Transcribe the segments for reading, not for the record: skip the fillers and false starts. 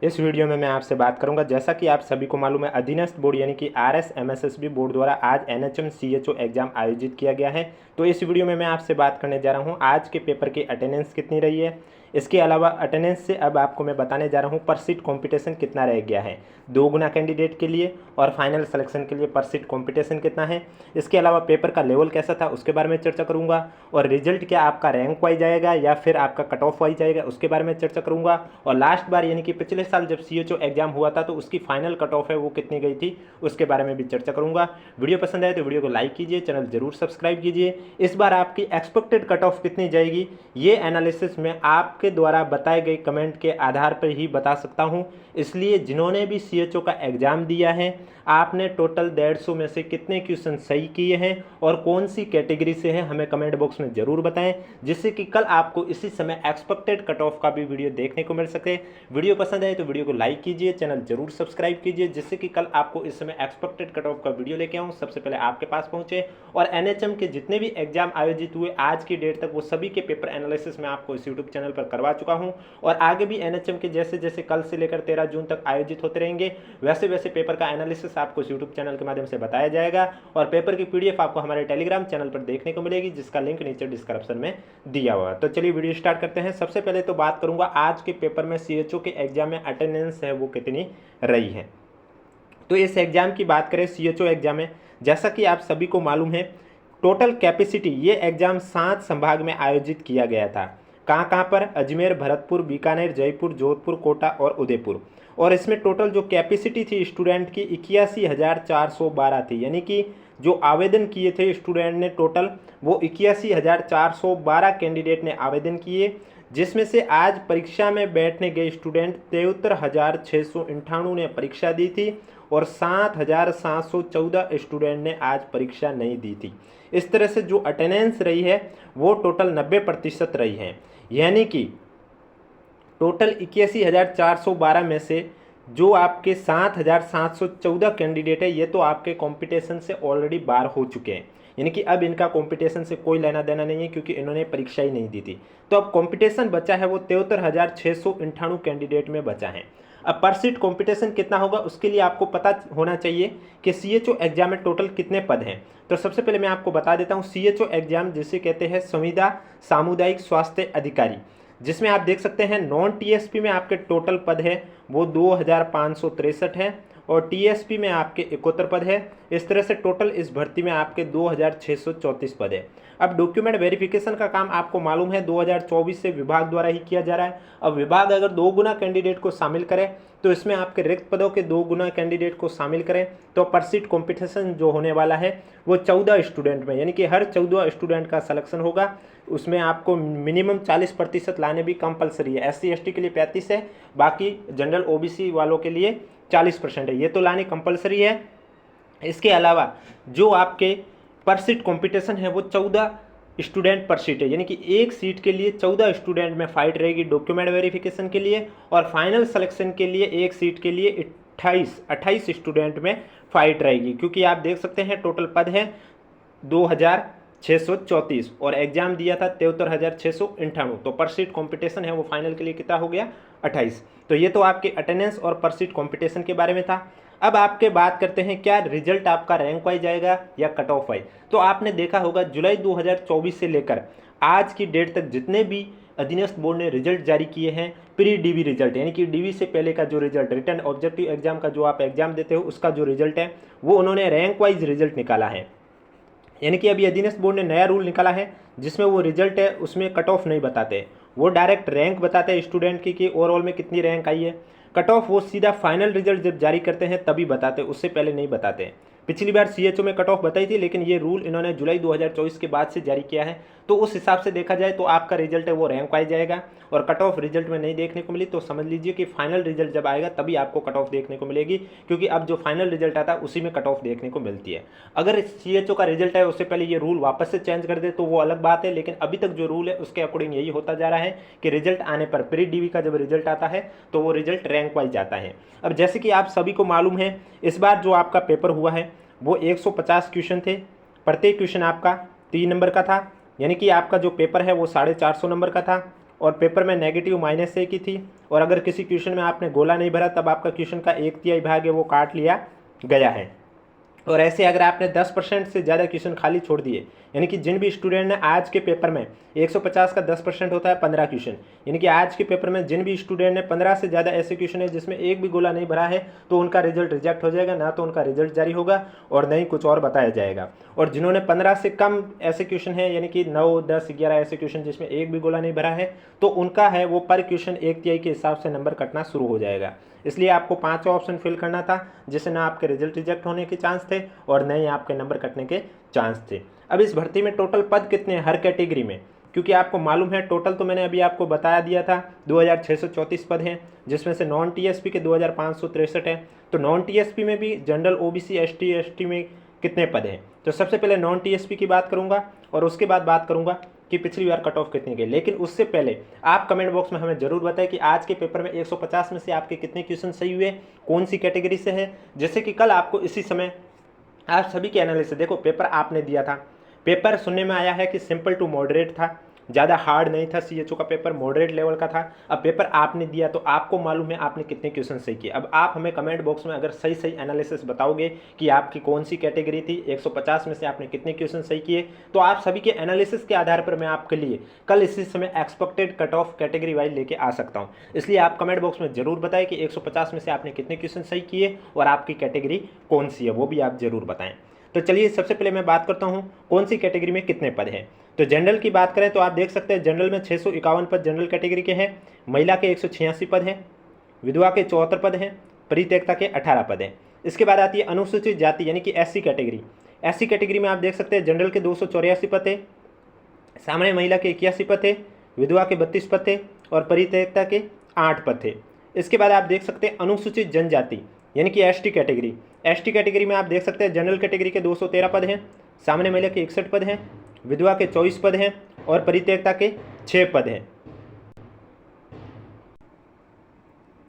इस वीडियो में मैं आपसे बात करूंगा, जैसा कि आप सभी को मालूम है, अधीनस्थ बोर्ड यानी कि RSMSSB बोर्ड द्वारा आज NHM CHO एग्जाम आयोजित किया गया है। तो इस वीडियो में मैं आपसे बात करने जा रहा हूं आज के पेपर की अटेंडेंस कितनी रही है। इसके अलावा अटेंडेंस से अब आपको मैं बताने जा रहा हूं पर सीट कॉम्पिटिशन कितना रह गया है 2 गुना कैंडिडेट के लिए, और फाइनल सिलेक्शन के लिए पर सीट कॉम्पिटिशन कितना है। इसके अलावा पेपर का लेवल कैसा था उसके बारे में चर्चा करूँगा, और रिजल्ट क्या आपका रैंक वाइज आएगा या फिर आपका कट ऑफ वाइज आएगा उसके बारे में चर्चा करूँगा। और लास्ट बार यानी कि पिछले साल जब CHO एग्जाम हुआ था तो उसकी फाइनल कट ऑफ है वो कितनी गई थी उसके बारे में भी चर्चा करूंगा। वीडियो पसंद आए तो वीडियो को लाइक कीजिए, चैनल जरूर सब्सक्राइब कीजिए। इस बार आपकी एक्सपेक्टेड कट ऑफ कितनी जाएगी ये एनालिसिस मैं आपके द्वारा बताए गए कमेंट के आधार पर ही बता सकता हूं। इसलिए जिन्होंने भी CHO का एग्जाम दिया है आपने टोटल 150 में से कितने क्वेश्चन सही किए हैं और कौन सी कैटेगरी से हैं हमें कमेंट बॉक्स में जरूर बताएं, जिससे कि कल आपको इसी समय एक्सपेक्टेड कट ऑफ का भी वीडियो देखने को मिल सके। वीडियो पसंद आए तो वीडियो को लाइक कीजिए, चैनल जरूर सब्सक्राइब कीजिए, जिससे कि कल आपको इस समय एक्सपेक्टेड कट ऑफ का वीडियो लेके आऊँ सबसे पहले आपके पास पहुंचे। और NHM के जितने भी एग्जाम आयोजित हुए आज की डेट तक वो सभी के पेपर एनालिसिस मैं आपको इस यूट्यूब चैनल पर करवा चुका हूँ, और आगे भी NHM के जैसे जैसे कल से लेकर 13 जून तक आयोजित होते रहेंगे वैसे वैसे पेपर का एनालिसिस आपको इस यूट्यूब चैनल के माध्यम से बताया जाएगा। और पेपर की PDF आपको हमारे टेलीग्राम चैनल पर देखने को मिलेगी, जिसका लिंक नीचे डिस्क्रिप्शन में दिया हुआ है। तो चलिए वीडियो स्टार्ट करते हैं। सबसे पहले तो बात करूंगा आज के पेपर में CHO के एग्जाम में अटेंडेंस है वो कितनी रही है। तो इस एग्जाम की बात करें CHO एग्जाम में, जैसा कि आप सभी को मालूम है टोटल कैपेसिटी ये एग्जाम 7 संभाग में आयोजित किया गया था। कहाँ पर? अजमेर, भरतपुर, बीकानेर, जयपुर, जोधपुर, कोटा और उदयपुर। और इसमें टोटल जो कैपेसिटी थी स्टूडेंट की 81,412 थी, यानी कि जो आवेदन किए थे स्टूडेंट ने टोटल वो 81,412 कैंडिडेट ने आवेदन किए, जिसमें से आज परीक्षा में बैठने गए स्टूडेंट 73,698 ने परीक्षा दी थी और 7,714 स्टूडेंट ने आज परीक्षा नहीं दी थी। इस तरह से जो अटेंडेंस रही है वो टोटल 90% रही है, यानी कि टोटल 81,412 में से जो आपके 7,714 कैंडिडेट है ये तो आपके कंपटीशन से ऑलरेडी बाहर हो चुके हैं, यानी कि अब इनका कंपटीशन से कोई लेना देना नहीं है क्योंकि इन्होंने परीक्षा ही नहीं दी थी। तो अब कंपटीशन बचा है वो 73,698 कैंडिडेट में बचा है। अब पर सीट कंपटीशन कितना होगा उसके लिए आपको पता होना चाहिए कि CHO एग्जाम में टोटल कितने पद हैं। तो सबसे पहले मैं आपको बता देता हूँ CHO एग्जाम जिसे कहते हैं संविदा सामुदायिक स्वास्थ्य अधिकारी, जिसमें आप देख सकते हैं नॉन TSP में आपके टोटल पद है वो 2,563 है और TSP में आपके 71 पद है। इस तरह से टोटल इस भर्ती में आपके 2,634 पद है। अब डॉक्यूमेंट वेरिफिकेशन का काम आपको मालूम है 2024 से विभाग द्वारा ही किया जा रहा है। अब विभाग अगर 2 गुना कैंडिडेट को शामिल करे तो इसमें आपके रिक्त पदों के 2 गुना कैंडिडेट को शामिल करें तो पर सीट कॉम्पिटिशन जो होने वाला है वो 14 स्टूडेंट में, यानी कि हर 14 स्टूडेंट का सिलेक्शन होगा। उसमें आपको मिनिमम 40% लाने भी कंपलसरी है। SC ST के लिए 35 है, बाकी जनरल OBC वालों के लिए 40% है, ये तो लाने कंपलसरी है। इसके अलावा जो आपके पर सीट कॉम्पिटिशन है वो 14 स्टूडेंट पर सीट है, यानी कि एक सीट के लिए 14 स्टूडेंट में फाइट रहेगी डॉक्यूमेंट वेरिफिकेशन के लिए, और फाइनल सिलेक्शन के लिए एक सीट के लिए 28 स्टूडेंट में फाइट रहेगी। क्योंकि आप देख सकते हैं टोटल पद है 2,634 और एग्जाम दिया था 73,698, तो पर सीट कॉम्पिटिशन है वो फाइनल के लिए कितना हो गया 28। तो ये तो आपके अटेंडेंस और पर सीट कॉम्पिटिशन के बारे में था। अब आपके बात करते हैं क्या रिजल्ट आपका रैंक वाइज आएगा या कट ऑफ वाइज। तो आपने देखा होगा जुलाई 2024 से लेकर आज की डेट तक जितने भी अधीनस्थ बोर्ड ने रिजल्ट जारी किए हैं प्री DV रिजल्ट, यानी कि DV से पहले का जो रिजल्ट रिटन ऑब्जेक्टिव एग्जाम का जो आप एग्जाम देते हो उसका जो रिजल्ट है वो उन्होंने रैंक वाइज रिजल्ट निकाला है। यानी कि अभी अधीनस्थ बोर्ड ने नया रूल निकाला है जिसमें वो रिजल्ट है उसमें कट ऑफ नहीं बताते, वो डायरेक्ट रैंक बताते हैं स्टूडेंट की कि ओवरऑल में कितनी रैंक आई है। कट ऑफ वो सीधा फाइनल रिजल्ट जब जारी करते हैं तभी बताते, उससे पहले नहीं बताते। पिछली बार CHO में कट ऑफ बताई थी, लेकिन ये रूल इन्होंने जुलाई 2024 के बाद से जारी किया है। तो उस हिसाब से देखा जाए तो आपका रिजल्ट है वो रैंक वाइज जाएगा, और कट ऑफ रिजल्ट में नहीं देखने को मिली तो समझ लीजिए कि फाइनल रिजल्ट जब आएगा तभी आपको कट ऑफ देखने को मिलेगी, क्योंकि अब जो फाइनल रिजल्ट आता है उसी में कट ऑफ देखने को मिलती है। अगर CHO का रिजल्ट है उससे पहले ये रूल वापस से चेंज कर दे तो वो अलग बात है, लेकिन अभी तक जो रूल है उसके अकॉर्डिंग यही होता जा रहा है कि रिजल्ट आने पर प्री DV का जब रिजल्ट आता है तो वो रिजल्ट रैंक वाइज आता है। अब जैसे कि आप सभी को मालूम है इस बार जो आपका पेपर हुआ है वो 150 क्वेश्चन थे, प्रत्येक क्वेश्चन आपका 3 नंबर का था, यानी कि आपका जो पेपर है वो 450 नंबर का था। और पेपर में नेगेटिव -1 की थी, और अगर किसी क्वेश्चन में आपने गोला नहीं भरा तब आपका क्वेश्चन का 1/3 भाग है वो काट लिया गया है। और ऐसे अगर आपने 10% से ज़्यादा क्वेश्चन खाली छोड़ दिए, यानी कि जिन भी स्टूडेंट ने आज के पेपर में 150 का 10% होता है 15 क्वेश्चन, यानी कि आज के पेपर में जिन भी स्टूडेंट ने 15 से ज़्यादा ऐसे क्वेश्चन है जिसमें एक भी गोला नहीं भरा है, तो उनका रिजल्ट रिजेक्ट हो जाएगा, ना तो उनका रिजल्ट जारी होगा और न ही कुछ और बताया जाएगा। और जिन्होंने 15 से कम ऐसे क्वेश्चन है, यानी कि 9, 10, 11 ऐसे क्वेश्चन जिसमें एक भी गोला नहीं भरा है, तो उनका है वो पर क्वेश्चन 1/3 के हिसाब से नंबर कटना शुरू हो जाएगा। इसलिए आपको 5 ऑप्शन फिल करना था, जिससे ना आपके रिजल्ट रिजेक्ट होने के चांस थे और न ही आपके नंबर कटने के चांस थे। अब इस भर्ती में टोटल पद कितने हैं हर कैटेगरी में, क्योंकि आपको मालूम है टोटल तो मैंने अभी आपको बता दिया था 2634 पद हैं, जिसमें से नॉन टीएसपी के 2563 हैं। तो नॉन टीएसपी में भी जनरल, ओबीसी, एसटी, एसटी में कितने पद हैं। तो सबसे पहले नॉन टीएसपी की बात करूंगा और उसके बाद बात करूंगा कि पिछली बार कट ऑफ कितनी गई। लेकिन उससे पहले आप कमेंट बॉक्स में हमें जरूर बताएं कि आज के पेपर में 150 में से आपके कितने क्वेश्चन सही हुए, कौन सी कैटेगरी से है। जैसे कि कल आपको इसी समय आप सभी के एनालिसिस, देखो पेपर आपने दिया था, पेपर सुनने में आया है कि सिंपल टू मॉडरेट था, ज़्यादा हार्ड नहीं था, सीएचओ का पेपर मॉडरेट लेवल का था। अब पेपर आपने दिया तो आपको मालूम है आपने कितने क्वेश्चन सही किए। अब आप हमें कमेंट बॉक्स में अगर सही सही एनालिसिस बताओगे कि आपकी कौन सी कैटेगरी थी, 150 में से आपने कितने क्वेश्चन सही किए, तो आप सभी के एनालिसिस के आधार पर मैं आपके लिए कल इसी समय expected cut off category wise लेके आ सकता हूँ। इसलिए आप कमेंट बॉक्स में जरूर बताएं कि 150 में से आपने कितने क्वेश्चन सही किए और आपकी कैटेगरी कौन सी है, वो भी आप जरूर बताएं। तो चलिए सबसे पहले मैं बात करता हूँ कौन सी कैटेगरी में कितने पद हैं। तो जनरल की बात करें तो आप देख सकते हैं जनरल में 651 पद जनरल कैटेगरी के हैं, महिला के 186 पद हैं, विधवा के 74 पद हैं, परित्यक्ता के 18 पद हैं। इसके बाद आती है अनुसूचित जाति यानी कि एससी कैटेगरी। एससी कैटेगरी में आप देख सकते हैं जनरल के 284 पद है, सामान्य महिला के 81 पद थे, विधवा के 32 पद थे और परित्यक्ता के 8 पद थे। इसके बाद आप देख सकते हैं अनुसूचित जनजाति यानी कि एसटी कैटेगरी। एसटी कैटेगरी में आप देख सकते हैं जनरल कैटेगरी के 213 पद हैं, सामान्य महिला के 61 पद हैं, विधवा के 24 पद हैं और परित्यक्ता के 6 पद हैं।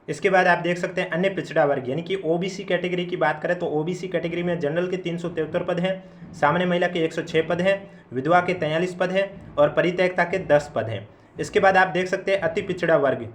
इसके बाद आप देख सकते हैं अन्य पिछड़ा वर्ग यानी कि ओबीसी कैटेगरी की बात करें तो ओबीसी कैटेगरी में जनरल के 373 पद हैं, सामान्य महिला के 106 पद हैं, विधवा के 43 पद हैं और परित्यक्ता के 10 पद हैं। इसके बाद आप देख सकते हैं अति पिछड़ा वर्ग।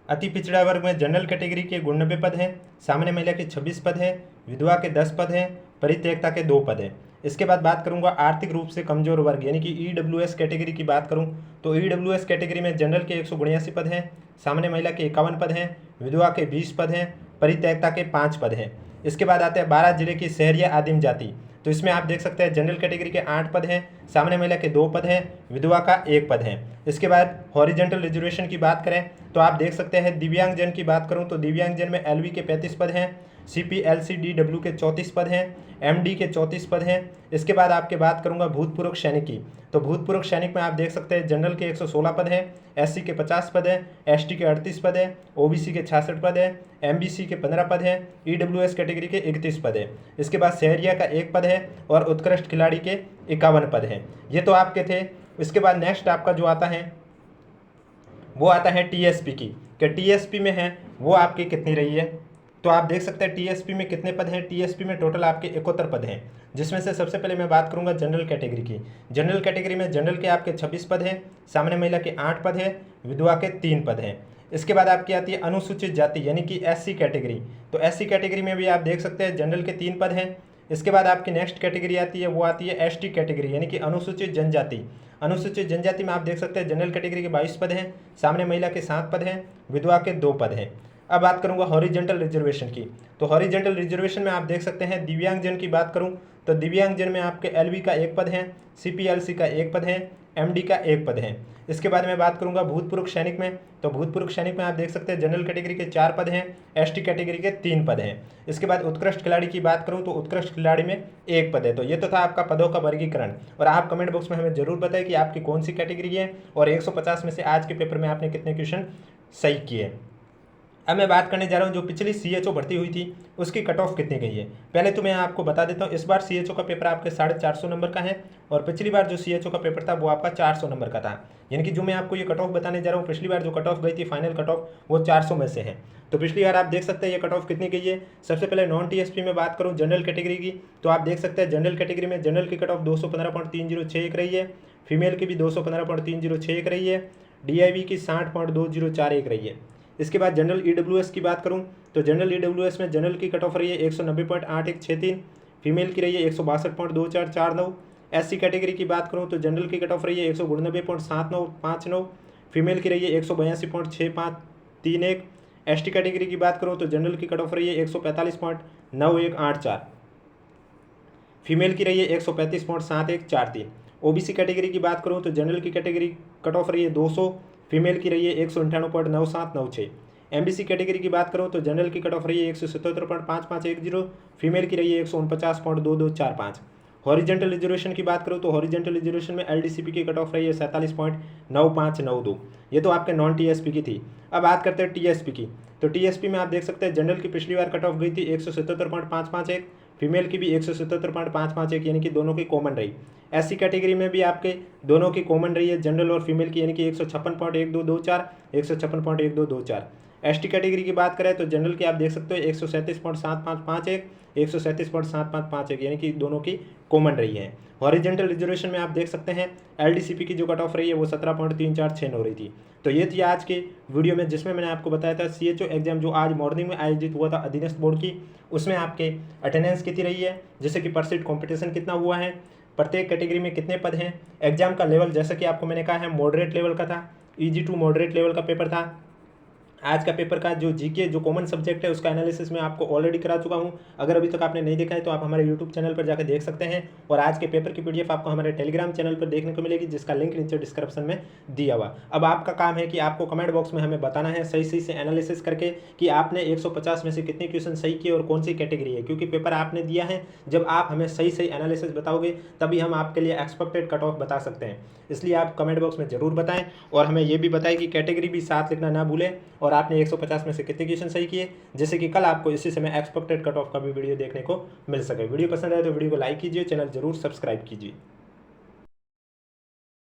अति पिछड़ा वर्ग में जनरल कैटेगरी के 99 पद हैं, सामान्य महिला के 26 पद हैं, विधवा के 10 पद हैं, परित्यक्ता के 2 पद हैं। इसके बाद बात करूंगा आर्थिक रूप से कमजोर वर्ग यानी कि ईडब्ल्यूएस कैटेगरी की बात करूं तो ईडब्ल्यूएस कैटेगरी में जनरल के 182 पद हैं, सामान्य महिला के 51 पद हैं, विधवा के 20 पद हैं, परित्यक्ता के 5 पद हैं। इसके बाद आते हैं 12 जिले की शहरिया आदिम जाति। तो इसमें आप देख सकते हैं जनरल कैटेगरी के 8 पद हैं, सामान्य महिला के 2 पद हैं, विधवा का 1 पद है। इसके बाद हॉरिजेंटल रिजर्वेशन की बात करें तो आप देख सकते हैं दिव्यांगजन की बात करूं तो दिव्यांगजन में एलवी के 35 पद हैं, CPLCDW के 34 पद हैं, MD के 34 पद हैं। इसके बाद आपके बात करूंगा भूतपूर्व सैनिक की। तो भूतपूर्व सैनिक में आप देख सकते हैं जनरल के 116 पद हैं, SC के 50 पद हैं, ST के 38 पद हैं, OBC के 66 पद हैं, MBC के 15 पद हैं, EWS कैटेगरी के 31 पद हैं। इसके बाद शहरिया का 1 पद है और उत्कृष्ट खिलाड़ी के 51 पद हैं। ये तो आपके थे। इसके बाद नेक्स्ट आपका जो आता है वो आता है TSP की, कि TSP में है वो आपकी कितनी रही है। तो आप देख सकते हैं TSP में कितने पद हैं। TSP में टोटल आपके 71 पद हैं, जिसमें से सबसे पहले मैं बात करूंगा जनरल कैटेगरी की। जनरल कैटेगरी में जनरल के आपके 26 पद हैं, सामान्य महिला के 8 पद हैं, विधवा के 3 पद हैं। इसके बाद आपकी आती है अनुसूचित जाति यानी कि SC कैटेगरी। तो SC कैटेगरी में भी आप देख सकते हैं जनरल के 3 पद हैं। इसके बाद आपकी नेक्स्ट कैटेगरी आती है वो आती है ST कैटेगरी यानी कि अनुसूचित जनजाति। अनुसूचित जनजाति में आप देख सकते हैं जनरल कैटेगरी के 22 पद हैं, सामान्य महिला के 7 पद हैं, विधवा के 2 पद हैं। अब बात करूंगा हॉरिजेंटल रिजर्वेशन की। तो हॉरिजेंटल रिजर्वेशन में आप देख सकते हैं दिव्यांगजन की बात करूं तो दिव्यांगजन में आपके LV का 1 पद है, CPLC का 1 पद है, MD का 1 पद है। इसके बाद मैं बात करूंगा भूतपूर्व सैनिक में। तो भूतपूर्व सैनिक में आप देख सकते हैं जनरल कैटेगरी के 4 पद हैं, ST कैटेगरी के 3 पद हैं। इसके बाद उत्कृष्ट खिलाड़ी की बात करूं तो उत्कृष्ट खिलाड़ी में 1 पद है। तो ये तो था आपका पदों का वर्गीकरण। और आप कमेंट बॉक्स में हमें जरूर बताएं कि आपकी कौन सी कैटेगरी है और 150 में से आज के पेपर में आपने कितने क्वेश्चन सही किए। अब मैं बात करने जा रहा हूँ जो पिछली CHO भर्ती हुई थी उसकी कट ऑफ कितनी गई है। पहले तो मैं आपको बता देता हूँ, इस बार CHO का पेपर आपके 450 नंबर का है और पिछली बार जो CHO का पेपर था वो आपका 400 नंबर का था। यानी कि जो मैं आपको ये कट ऑफ बताने जा रहा हूँ, पिछली बार जो कट ऑफ गई थी फाइनल कट ऑफ वो 400 में से है। तो पिछली बार आप देख सकते हैं ये कट ऑफ कितनी गई है। सबसे पहले नॉन TSP में बात करूँ जनरल कैटेगरी की, तो आप देख सकते हैं जनरल कैटेगरी में जनरल की कट ऑफ 215.3061 रही है, फीमेल की भी 215.306 रही है। DIV की 60.2041 रही है। इसके बाद जनरल EWS की बात करूं तो जनरल EWS में जनरल की कट ऑफ रही है 190.8163, फीमेल की रही है 162.2449। SC कैटेगरी की बात करूं तो जनरल की कट ऑफ रही है 199.7959, फीमेल की रही है 182.6531। ST कैटेगरी की बात करूं तो जनरल की कट ऑफ रही है 145.9184, फीमेल की रही है 135.7143। OBC कैटेगरी की बात करूं तो जनरल की कैटेगरी कट ऑफ रही है 200, फीमेल की रही है 198.9796। MBC कैटेगरी की बात करूं तो जनरल की कट ऑफ रही है 177.5510, फीमेल की रही है 149.2245। हॉरिजेंटल रिजर्वेशन की बात करूं तो हॉरिजेंटल रिजर्वेशन में LDCP की कट ऑफ रही है 47.9592। ये तो आपके नॉन TSP की थी। अब बात करते हैं TSP की। तो TSP में आप देख सकते हैं जनरल की पिछली बार कट ऑफ गई थी 177.551, फीमेल की भी 177.551, यानी कि दोनों की कॉमन रही। SC कैटेगरी में भी आपके दोनों की कॉमन रही है, जनरल और फीमेल की, यानी कि 156.1224, 156.1224। ST कैटेगरी की बात करें तो जनरल की आप देख सकते हो 137.7551, 137.7551, यानी कि दोनों की कॉमन रही है। हॉरिजेंटल रिजर्वेशन में आप देख सकते हैं LDCP की जो कट ऑफ रही है वो 17.3469 रही थी। तो ये थी आज के वीडियो में, जिसमें मैंने आपको बताया था CHO एग्जाम जो आज मॉर्निंग में आयोजित हुआ था अधीनस्थ बोर्ड की, उसमें आपके अटेंडेंस कितनी रही है, जैसे कि पर सीट कॉम्पिटिशन कितना हुआ है, प्रत्येक कैटेगरी में कितने पद हैं, एग्जाम का लेवल जैसा कि आपको मैंने कहा है मॉडरेट लेवल का था, ईजी टू मॉडरेट लेवल का पेपर था। आज का पेपर का जो GK जो कॉमन सब्जेक्ट है उसका एनालिसिस मैं आपको ऑलरेडी करा चुका हूं। अगर अभी तक आपने नहीं देखा है तो आप हमारे YouTube चैनल पर जाकर देख सकते हैं, और आज के पेपर की PDF आपको हमारे टेलीग्राम चैनल पर देखने को मिलेगी, जिसका लिंक नीचे डिस्क्रिप्शन में दिया हुआ। अब आपका काम है कि आपको कमेंट बॉक्स में हमें बताना है सही सही से एनालिसिस करके कि आपने 150 में से कितने क्वेश्चन सही किए और कौन सी कैटेगरी है, क्योंकि पेपर आपने दिया है। जब आप हमें सही सही एनालिसिस बताओगे तभी हम आपके लिए एक्सपेक्टेड कट ऑफ बता सकते हैं। इसलिए आप कमेंट बॉक्स में जरूर बताएं, और हमें यह भी बताएं कि कैटेगरी भी साथ लिखना ना भूलें, और आपने 150 में से कितने क्वेश्चन सही किए, जैसे कि कल आपको इसी समय एक्सपेक्टेड कट ऑफ का भी वीडियो देखने को मिल सके। वीडियो पसंद आए तो वीडियो को लाइक कीजिए, चैनल जरूर सब्सक्राइब कीजिए।